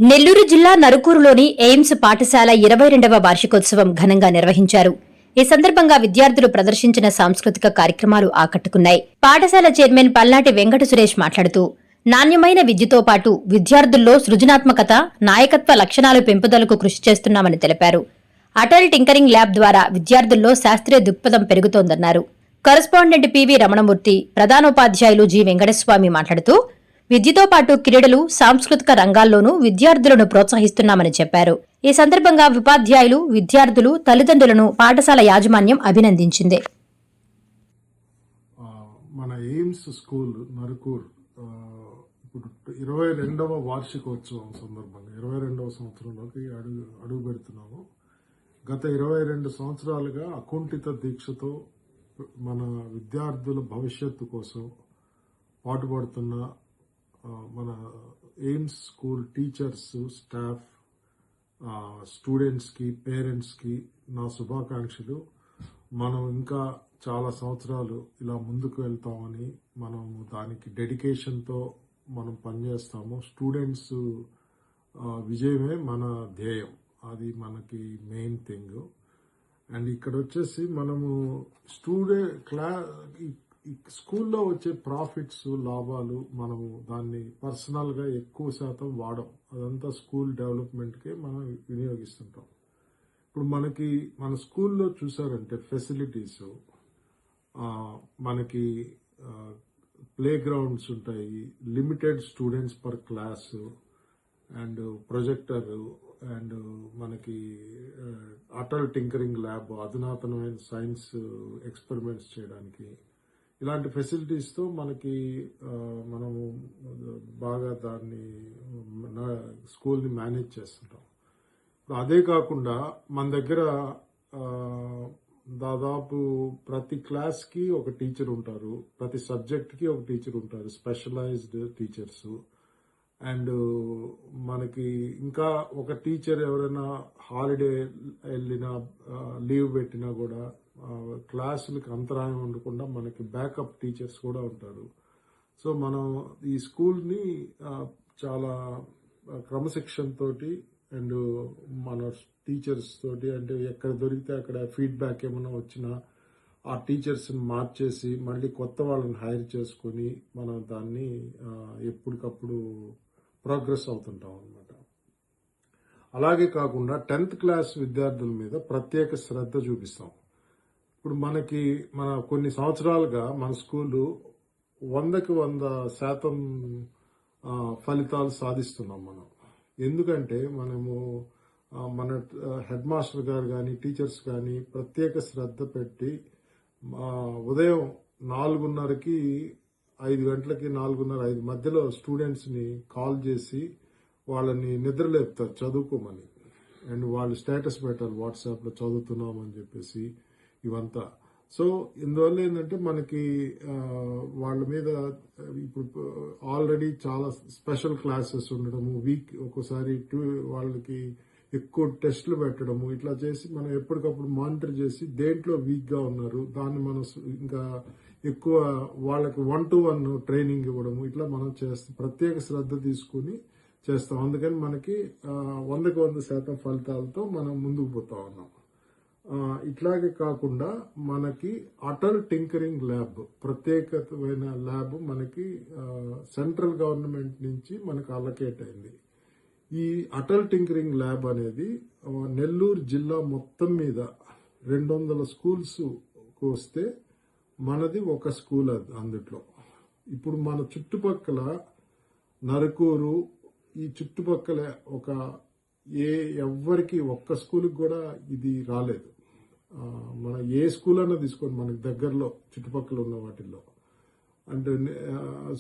నెల్లూరు జిల్లా నరుకూరులోని ఎయిమ్స్ పాఠశాల 22వ వార్షికోత్సవం ఘనంగా నిర్వహించారు. ఈ సందర్భంగా విద్యార్థులు ప్రదర్శించిన సాంస్కృతిక కార్యక్రమాలు ఆకట్టుకున్నాయి. పాఠశాల చైర్మన్ పల్నాటి వెంకట సురేష్ మాట్లాడుతూ, నాణ్యమైన విద్యతో పాటు విద్యార్థుల్లో సృజనాత్మకత, నాయకత్వ లక్షణాలు పెంపుదలకు కృషి చేస్తున్నామని తెలిపారు. అటల్ టింకరింగ్ ల్యాబ్ ద్వారా విద్యార్థుల్లో శాస్త్రీయ దృక్పథం పెరుగుతోందన్నారు. కరస్పాండెంట్ పివి రమణమూర్తి, ప్రధానోపాధ్యాయులు జి వెంకటస్వామి మాట్లాడుతూ, విద్యతో పాటు క్రీడలు, సాంస్కృతిక రంగాల్లోనూ విద్యార్థులను ప్రోత్సహిస్తున్నామని చెప్పారు. ఈ సందర్భంగా ఉపాధ్యాయులు, విద్యార్థులు, తల్లిదండ్రులను పాఠశాల యాజమాన్యం అభినందించింది. మన ఎయిమ్స్ స్కూల్ నరుకూర్ ఇప్పుడు 22వ వార్షికోత్సవం సందర్భంగా 22వ సంవత్సరంలోకి అడుగు పెడుతున్నాము. గత 22 సంవత్సరాలుగా అకుంఠిత దీక్షతో మన విద్యార్థుల భవిష్యత్తు కోసం పాటుపడుతున్న మన ఎయిమ్స్ స్కూల్ టీచర్స్, స్టాఫ్, స్టూడెంట్స్కి, పేరెంట్స్కి నా శుభాకాంక్షలు. మనం ఇంకా చాలా సంవత్సరాలు ఇలా ముందుకు వెళ్తామని, మనం దానికి డెడికేషన్తో మనం పనిచేస్తాము. స్టూడెంట్స్ విజయమే మన ధ్యేయం, అది మనకి మెయిన్ థింగ్. అండ్ ఇక్కడ వచ్చేసి మనము స్కూల్లో వచ్చే ప్రాఫిట్స్, లాభాలు మనము దాన్ని పర్సనల్గా ఎక్కువ శాతం వాడం. అదంతా స్కూల్ డెవలప్మెంట్కే మనం వినియోగిస్తుంటాం. ఇప్పుడు మన స్కూల్లో చూసారంటే ఫెసిలిటీస్, మనకి ప్లే గ్రౌండ్స్ ఉంటాయి, limited students per class, and projector, and మనకి అటల్ టింకరింగ్ ల్యాబ్, అధునాతనమైన సైన్స్ ఎక్స్పెరిమెంట్స్ చేయడానికి, ఇలాంటి ఫెసిలిటీస్తో మనము బాగా దాన్ని స్కూల్ని మేనేజ్ చేస్తుంటాం. అదే కాకుండా మన దగ్గర దాదాపు ప్రతి క్లాస్కి ఒక టీచర్ ఉంటారు, ప్రతి సబ్జెక్ట్కి ఒక టీచర్ ఉంటారు, స్పెషలైజ్డ్ టీచర్స్. అండ్ మనకి ఇంకా ఒక టీచర్ ఎవరైనా హాలిడే వెళ్ళినా, లీవ్ పెట్టినా కూడా క్లాసులకు అంతరాయం ఉండకుండా మనకి బ్యాకప్ టీచర్స్ కూడా ఉంటారు. సో మనం ఈ స్కూల్ని చాలా క్రమశిక్షణ తోటి అండ్ మన టీచర్స్ తోటి, అంటే ఎక్కడ దొరికితే అక్కడ ఫీడ్బ్యాక్ ఏమైనా వచ్చినా ఆ టీచర్స్ని మార్చేసి మళ్ళీ కొత్త వాళ్ళని హైర్ చేసుకొని మనం దాన్ని ఎప్పటికప్పుడు ప్రోగ్రెస్ అవుతుంటాం అన్నమాట. అలాగే కాకుండా 10th క్లాస్ విద్యార్థుల మీద ప్రత్యేక శ్రద్ధ చూపిస్తాం. ఇప్పుడు మన కొన్ని సంవత్సరాలుగా మన స్కూలు 100కి 100% ఫలితాలు సాధిస్తున్నాం మనం. ఎందుకంటే మన హెడ్ మాస్టర్ గారు కానీ, టీచర్స్ కానీ ప్రత్యేక శ్రద్ధ పెట్టి ఉదయం 4:30కి 5 గంటలకి 4:30, 5 మధ్యలో స్టూడెంట్స్ని కాల్ చేసి వాళ్ళని నిద్రలేపుతారు చదువుకోమని. అండ్ వాళ్ళు స్టేటస్ పెట్టాలి వాట్సాప్లో, చదువుతున్నామని చెప్పేసి ఇవంతా. సో ఇందువల్ల ఏంటంటే మనకి వాళ్ళ మీద ఇప్పుడు ఆల్రెడీ చాలా స్పెషల్ క్లాసెస్ ఉండడము, వీక్ ఒక్కోసారి వాళ్ళకి ఎక్కువ టెస్టులు పెట్టడము, ఇట్లా చేసి మనం ఎప్పటికప్పుడు మానిటర్ చేసి దేంట్లో వీక్గా ఉన్నారు దాన్ని మనం ఇంకా ఎక్కువ వాళ్ళకి 1-to-1 ట్రైనింగ్ ఇవ్వడము, ఇట్లా మనం చేస్తాం. ప్రత్యేక శ్రద్ధ తీసుకుని చేస్తాం. అందుకని మనకి 100కి 100% ఫలితాలతో మనం ముందుకు పోతా ఉన్నాం. ఇట్లాగే కాకుండా మనకి అటల్ టింకరింగ్ ల్యాబ్, ప్రత్యేకమైన ల్యాబ్ మనకి సెంట్రల్ గవర్నమెంట్ నుంచి మనకు అలొకేట్ అయింది. ఈ అటల్ టింకరింగ్ ల్యాబ్ అనేది నెల్లూరు జిల్లా మొత్తం మీద 200 స్కూల్స్ వస్తే మనది ఒక స్కూల్ అందుట్లో. ఇప్పుడు మన చుట్టుపక్కల నరుకూరు, ఈ చుట్టుపక్కల ఎవ్వరికి ఒక్క స్కూల్కి కూడా ఇది రాలేదు. మన ఏ స్కూల్ అన్నా తీసుకోండి మనకి దగ్గరలో చుట్టుపక్కల ఉన్న వాటిల్లో. అంటే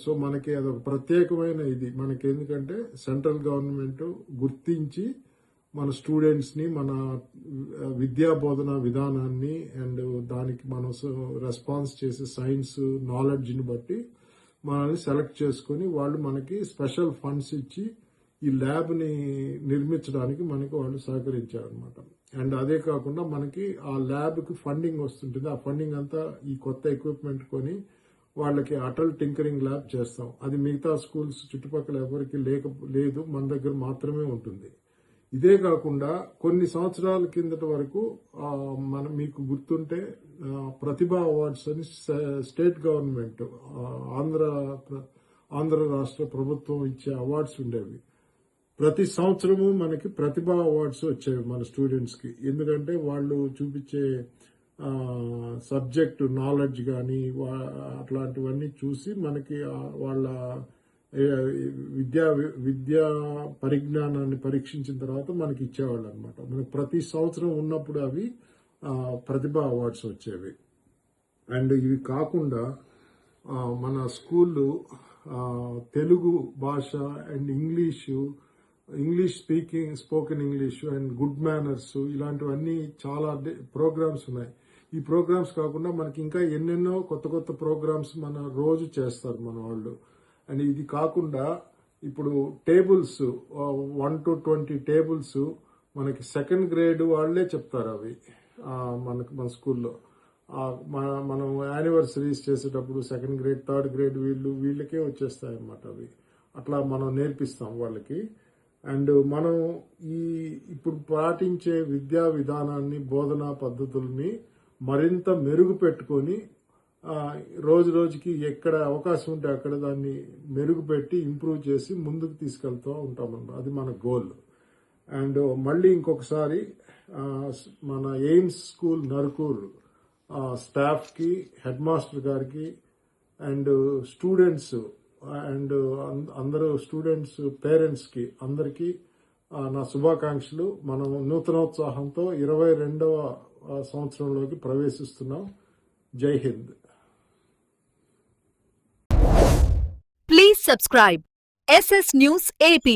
సో మనకి అదొక ప్రత్యేకమైన ఇది మనకి. ఎందుకంటే సెంట్రల్ గవర్నమెంట్ గుర్తించి మన స్టూడెంట్స్ని, మన విద్యా బోధన విధానాన్ని అండ్ దానికి మనం రెస్పాన్స్ చేసే సైన్స్ నాలెడ్జ్ని బట్టి మనల్ని సెలెక్ట్ చేసుకుని వాళ్ళు మనకి స్పెషల్ ఫండ్స్ ఇచ్చి ఈ ల్యాబ్ని నిర్మించడానికి మనకి వాళ్ళు సహకరించారనమాట. అండ్ అదే కాకుండా మనకి ఆ ల్యాబ్కి ఫండింగ్ వస్తుంటుంది. ఆ ఫండింగ్ అంతా ఈ కొత్త ఎక్విప్మెంట్ కొని వాళ్ళకి అటల్ టింకరింగ్ ల్యాబ్ చేస్తాం. అది మిగతా స్కూల్స్ చుట్టుపక్కల ఎవరికి లేదు, మన దగ్గర మాత్రమే ఉంటుంది. ఇదే కాకుండా కొన్ని సంవత్సరాల కిందట వరకు మీకు గుర్తుంటే ప్రతిభ అవార్డ్స్ అని స్టేట్ గవర్నమెంట్ ఆంధ్ర రాష్ట్ర ప్రభుత్వం ఇచ్చే అవార్డ్స్ ఉండేవి. ప్రతి సంవత్సరము మనకి ప్రతిభ అవార్డ్స్ వచ్చేవి మన స్టూడెంట్స్ కి. ఎందుకంటే వాళ్ళు చూపించే సబ్జెక్ట్ నాలెడ్జ్ కానీ అట్లాంటివన్నీ చూసి మనకి వాళ్ళ విద్యా పరిజ్ఞానాన్ని పరీక్షించిన తర్వాత మనకి ఇచ్చేవాళ్ళు అనమాట. మనకి ప్రతి సంవత్సరం ఉన్నప్పుడు అవి ప్రతిభ అవార్డ్స్ వచ్చేవి. అండ్ ఇవి కాకుండా మన స్కూళ్ళు తెలుగు భాష and English spoken English and good manners ఇలాంటివన్నీ చాలా ప్రోగ్రామ్స్ ఉన్నాయి. ఈ ప్రోగ్రామ్స్ కాకుండా మనకి ఇంకా ఎన్నెన్నో కొత్త ప్రోగ్రామ్స్ మన రోజు చేస్తారు మన వాళ్ళు. అండ్ ఇది కాకుండా ఇప్పుడు టేబుల్స్ 1 to 20 టేబుల్స్ మనకి సెకండ్ గ్రేడ్ వాళ్లే చెప్తారు. అవి మన స్కూల్లో మనం యానివర్సరీస్ చేసేటప్పుడు సెకండ్ గ్రేడ్ థర్డ్ గ్రేడ్ వీళ్ళకే వచ్చేస్తాయి అన్నమాట. అవి అట్లా మనం నేర్పిస్తాం వాళ్ళకి. అండ్ మనం ఇప్పుడు పాటించే విద్యా విధానాన్ని బోధనా పద్ధతుల్ని మరింత మెరుగుపెట్టుకొని రోజు రోజుకి ఎక్కడ అవకాశం ఉంటే అక్కడ దాన్ని మెరుగుపెట్టి ఇంప్రూవ్ చేసి ముందుకు తీసుకెళ్తూ ఉంటామన్నమాట. అది మన గోల్. అండ్ మళ్ళీ ఇంకొకసారి మన ఎయిమ్స్ స్కూల్ నరుకూరు స్టాఫ్ కి, హెడ్ మాస్టర్ గారికి అండ్ స్టూడెంట్స్ అండ్ అందరూ స్టూడెంట్స్ పేరెంట్స్ కి అందరికీ నా శుభాకాంక్షలు. మనం నూతనోత్సాహంతో 22వ సంవత్సరంలోకి ప్రవేశిస్తున్నాం. జై Hind. Please subscribe SS News AP.